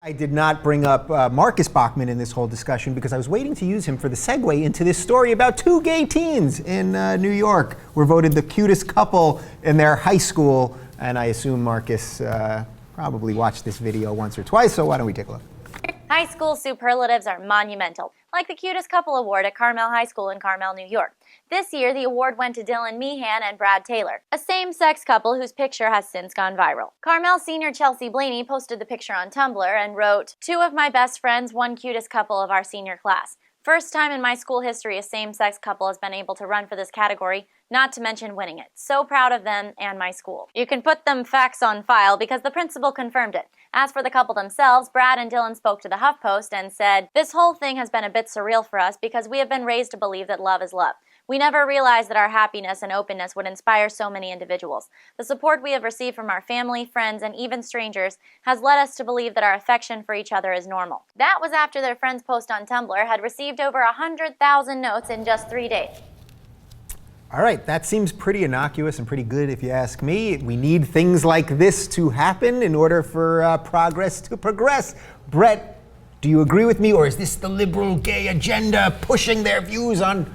I did not bring up Marcus Bachmann in this whole discussion because I was waiting to use him for the segue into this story about two gay teens in New York were voted the cutest couple in their high school. And I assume Marcus probably watched this video once or twice, so why don't we take a look? High school superlatives are monumental, like the Cutest Couple Award at Carmel High School in Carmel, New York. This year, the award went to Dylan Meehan and Brad Taylor, a same-sex couple whose picture has since gone viral. Carmel senior Chelsea Blaney posted the picture on Tumblr and wrote, "Two of my best friends, one cutest couple of our senior class. First time in my school history a same-sex couple has been able to run for this category, not to mention winning it. So proud of them and my school." You can put them facts on file because the principal confirmed it. As for the couple themselves, Brad and Dylan spoke to the HuffPost and said, "This whole thing has been a bit surreal for us because we have been raised to believe that love is love. We never realized that our happiness and openness would inspire so many individuals. The support we have received from our family, friends, and even strangers has led us to believe that our affection for each other is normal." That was after their friend's post on Tumblr had received over 100,000 notes in just 3 days. All right, that seems pretty innocuous and pretty good if you ask me. We need things like this to happen in order for progress to progress. Brett, do you agree with me, or is this the liberal gay agenda pushing their views on...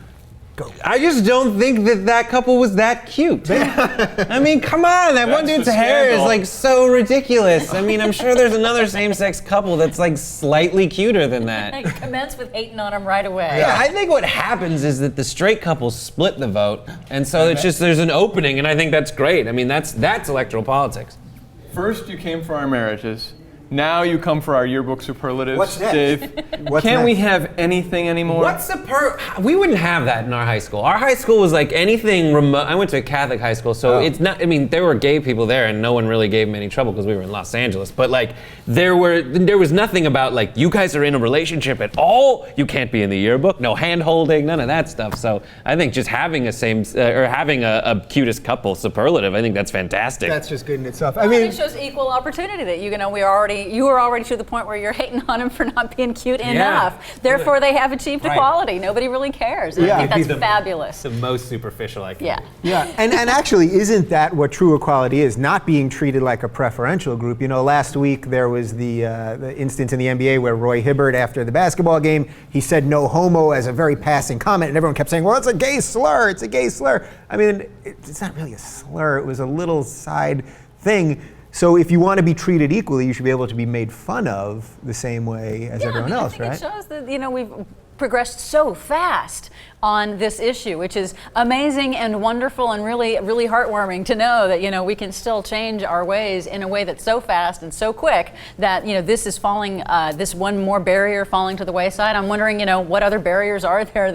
Go. I just don't think that couple was that cute. I mean, come on, that one dude's hair is like so ridiculous. I mean, I'm sure there's another same-sex couple that's like slightly cuter than that. I commence with hating on him right away. Yeah, I think what happens is that the straight couples split the vote, and so it's just there's an opening, and I think that's great. I mean, that's electoral politics. First, you came for our marriages. Now you come for our yearbook superlatives. What's next? Dave, can't we have anything anymore? We wouldn't have that in our high school. Our high school was like anything remote. I went to a Catholic high school, so it's not, I mean, there were gay people there and no one really gave them any trouble because we were in Los Angeles. But like, there was nothing about like, you guys are in a relationship at all. You can't be in the yearbook. No hand holding, none of that stuff. So I think just having having a cutest couple superlative, I think that's fantastic. That's just good in itself. I mean, it shows equal opportunity that you were already to the point where you're hating on him for not being cute enough. Therefore, they have achieved equality. Nobody really cares. And I think that's fabulous. The most superficial I can. Yeah, and actually, isn't that what true equality is? Not being treated like a preferential group. You know, last week there was the instance in the NBA where Roy Hibbert, after the basketball game, he said no homo as a very passing comment, and everyone kept saying, well, it's a gay slur, it's a gay slur. I mean, it's not really a slur, it was a little side thing. So if you want to be treated equally, you should be able to be made fun of the same way as everyone else, I think right? It shows that, you know, we've progressed so fast on this issue, which is amazing and wonderful and really, really heartwarming to know that, you know, we can still change our ways in a way that's so fast and so quick that, you know, this is falling, this one more barrier falling to the wayside. I'm wondering, you know, what other barriers are there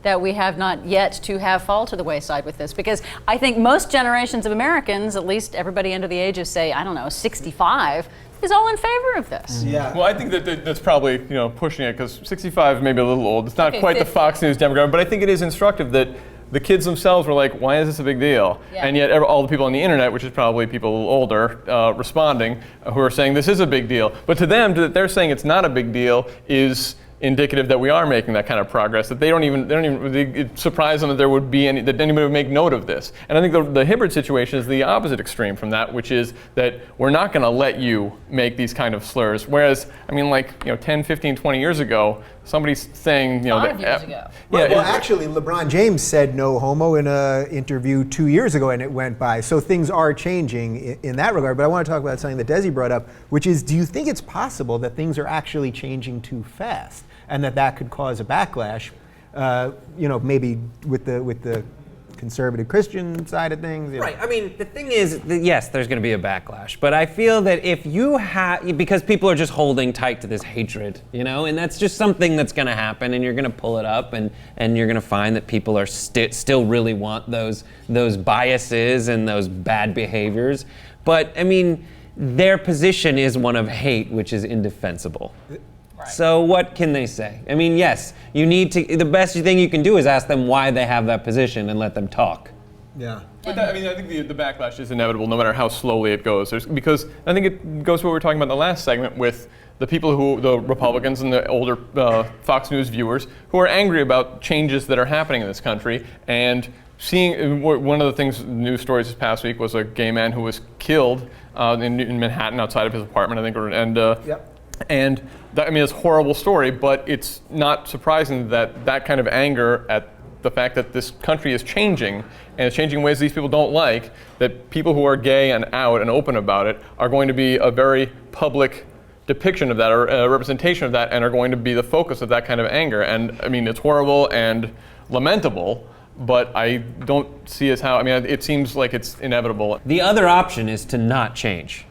that we have not yet to have fall to the wayside with this? Because I think most generations of Americans, at least everybody under the age of, say, I don't know, 65, is all in favor of this. Yeah. Well, I think that's probably, you know, pushing it because 65 may be a little old. It's not quite 50. The Fox News demographic, but I think it is instructive that the kids themselves were like, why is this a big deal? Yeah. And yet all the people on the internet, which is probably people a little older, responding, who are saying this is a big deal. But to them, that they're saying it's not a big deal is indicative that we are making that kind of progress, that it surprised them that there would be that anybody would make note of this. And I think the Hibbert situation is the opposite extreme from that, which is that we're not going to let you make these kind of slurs. Whereas, I mean, like, you know, 10, 15, 20 years ago, somebody's saying, you know, 5 years ago. Well, actually, LeBron James said no homo in an interview 2 years ago, and it went by. So things are changing in that regard. But I want to talk about something that Desi brought up, which is, do you think it's possible that things are actually changing too fast, and that could cause a backlash? You know, maybe with the conservative Christian side of things. You know. Right. I mean, the thing is, yes, there's going to be a backlash, but I feel that if you because people are just holding tight to this hatred, you know, and that's just something that's going to happen, and you're going to pull it up, and you're going to find that people are still really want those biases and those bad behaviors. But I mean, their position is one of hate, which is indefensible. So what can they say? I mean, yes, the best thing you can do is ask them why they have that position and let them talk. Yeah. But I mean, I think the backlash is inevitable no matter how slowly it goes. Because I think it goes to what we were talking about in the last segment with the people the Republicans and the older Fox News viewers who are angry about changes that are happening in this country. And seeing one of the things, news stories this past week was a gay man who was killed in Manhattan outside of his apartment, I think, And that, I mean, it's a horrible story, but it's not surprising that that kind of anger at the fact that this country is changing, and it's changing in ways these people don't like, that people who are gay and out and open about it are going to be a very public depiction of that, or a representation of that, and are going to be the focus of that kind of anger. And I mean, it's horrible and lamentable, but I don't see as how, I mean, it seems like it's inevitable. The other option is to not change.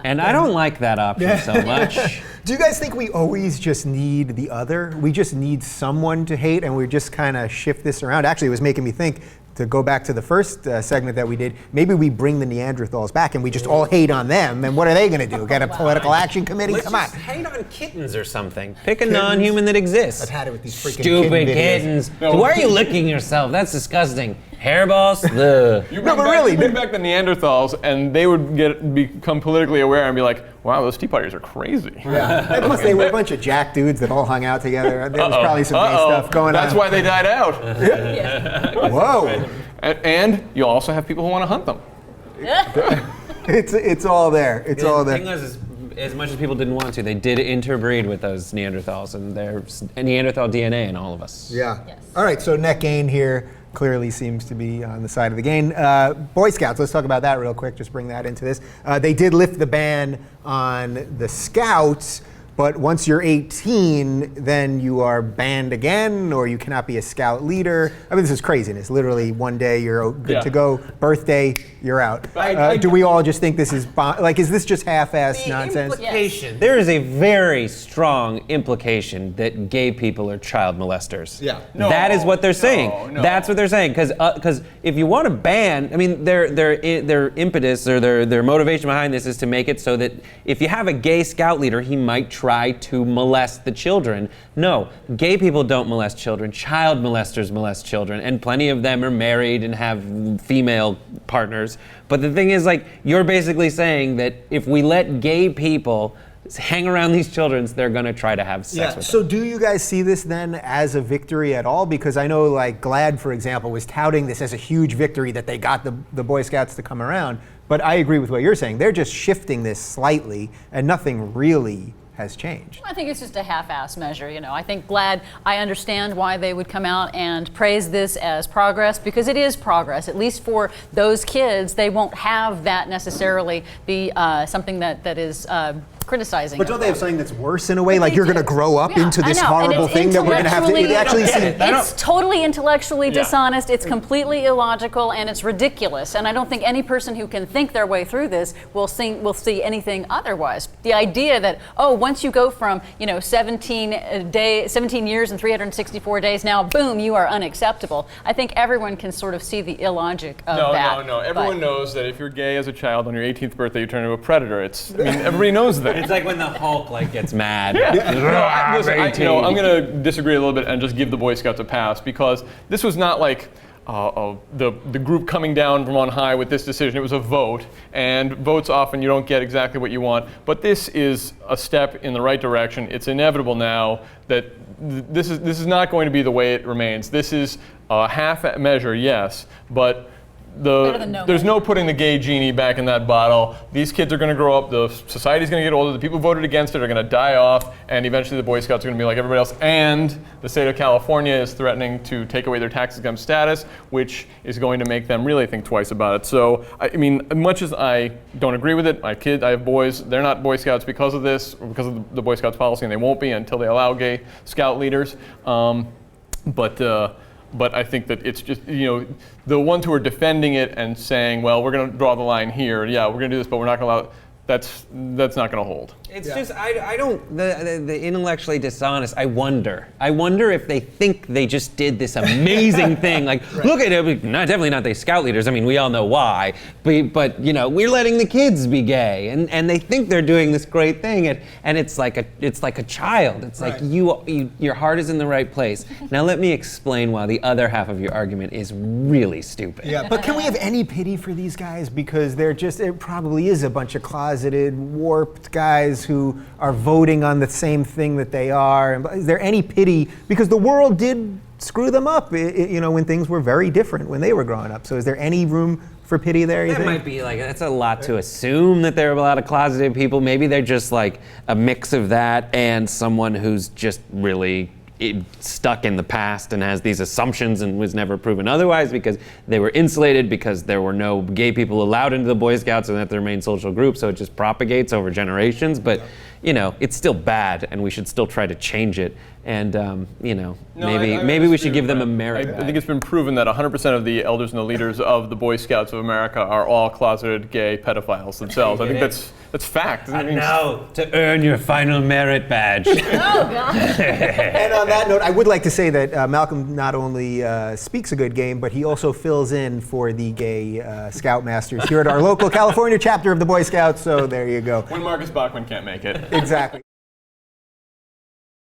And I don't like that option so much. Do you guys think we always just need the other? We just need someone to hate, and we just kind of shift this around? Actually, it was making me think, to go back to the first segment that we did, maybe we bring the Neanderthals back and we just all hate on them, and what are they going to do? Get a political action committee? Let's Come on. just hate on kittens or something. Pick a non-human that exists. I've had it with these freaking stupid kitten kittens. Why are you licking yourself? That's disgusting. Hairballs? Ugh. You bring back the Neanderthals, and they would become politically aware and be like, wow, those Tea Partiers are crazy. Yeah. And plus, they were a bunch of jack dudes that all hung out together. There was probably some gay stuff going on. That's why they died out. Whoa. And you also have people who want to hunt them. It's all there. It's all there. The thing was, as much as people didn't want to, they did interbreed with those Neanderthals, and there's Neanderthal DNA in all of us. Yeah. Yes. All right, so net gain here clearly seems to be on the side of the gain. Boy Scouts, let's talk about that real quick, just bring that into this. They did lift the ban on the Scouts, but once you're 18, then you are banned again, or you cannot be a Scout leader. I mean, this is craziness. Literally, one day you're good to go, birthday, you're out. Do we all just think this is, is this just half-assed nonsense? Implication. There is a very strong implication that gay people are child molesters. Yeah. That is what they're saying. No. That's what they're saying. Because if you want to ban, I mean, their impetus or their motivation behind this is to make it so that if you have a gay Scout leader, he might try to molest the children. No, gay people don't molest children. Child molesters molest children, and plenty of them are married and have female partners. But the thing is, like, you're basically saying that if we let gay people hang around these children, they're going to try to have sex with them. So do you guys see this then as a victory at all? Because I know, like, GLAAD, for example, was touting this as a huge victory that they got the Boy Scouts to come around. But I agree with what you're saying. They're just shifting this slightly, and nothing really has changed. I think it's just a half-ass measure. I think GLAAD, I understand why they would come out and praise this as progress, because it is progress. At least for those kids, they won't have that necessarily be something that is criticizing. But don't they have something that's worse in a way? Like, you're going to grow up into this horrible thing that we're going to have to... It's totally intellectually dishonest, it's completely illogical, and it's ridiculous. And I don't think any person who can think their way through this will see anything otherwise. The idea that, once you go from 17 years and 364 days, now boom, you are unacceptable. I think everyone can sort of see the illogic of that. No. Everyone knows that if you're gay as a child on your 18th birthday, you turn into a predator. Everybody knows that. It's like when the Hulk gets mad. I'm going to disagree a little bit and just give the Boy Scouts a pass, because this was not like the group coming down from on high with this decision. It was a vote, and votes often you don't get exactly what you want. But this is a step in the right direction. It's inevitable now that this is not going to be the way it remains. This is a half measure, yes, but there's no putting the gay genie back in that bottle. These kids are going to grow up, the society's going to get older, the people who voted against it are going to die off, and eventually the Boy Scouts are going to be like everybody else. And the state of California is threatening to take away their tax-exempt status, which is going to make them really think twice about it. So, I mean, much as I don't agree with it, I have boys, they're not Boy Scouts because of this, or because of the Boy Scouts policy, and they won't be until they allow gay Scout leaders. But I think that it's just, the ones who are defending it and saying, well, we're going to draw the line here. Yeah, we're going to do this, but we're not going to allow, that's not going to hold. It's just, I don't, the intellectually dishonest, I wonder if they think they just did this amazing thing. Like, look at it, definitely not the Scout leaders. I mean, we all know why. But we're letting the kids be gay. And they think they're doing this great thing. And it's like a child. It's like your heart is in the right place. Now let me explain why the other half of your argument is really stupid. Yeah, but can we have any pity for these guys? Because it probably is a bunch of closeted, warped guys who are voting on the same thing that they are. Is there any pity? Because the world did screw them up, when things were very different when they were growing up. So is there any room for pity there, you That think? might be like, that's a lot to assume that there are a lot of closeted people. Maybe they're just like a mix of that and someone who's just really stuck in the past and has these assumptions and was never proven otherwise because they were insulated because there were no gay people allowed into the Boy Scouts and that's their main social group, so it just propagates over generations. But you know, it's still bad and we should still try to change it. And you know, maybe we should give them a merit badge. I think it's been proven that 100% of the elders and the leaders of the Boy Scouts of America are all closeted gay pedophiles themselves. I think that's fact. And now to earn your final merit badge. Oh, God. And on that note, I would like to say that Malcolm not only speaks a good game, but he also fills in for the gay Scoutmasters here at our local California chapter of the Boy Scouts. So there you go. When Marcus Bachman can't make it. Exactly.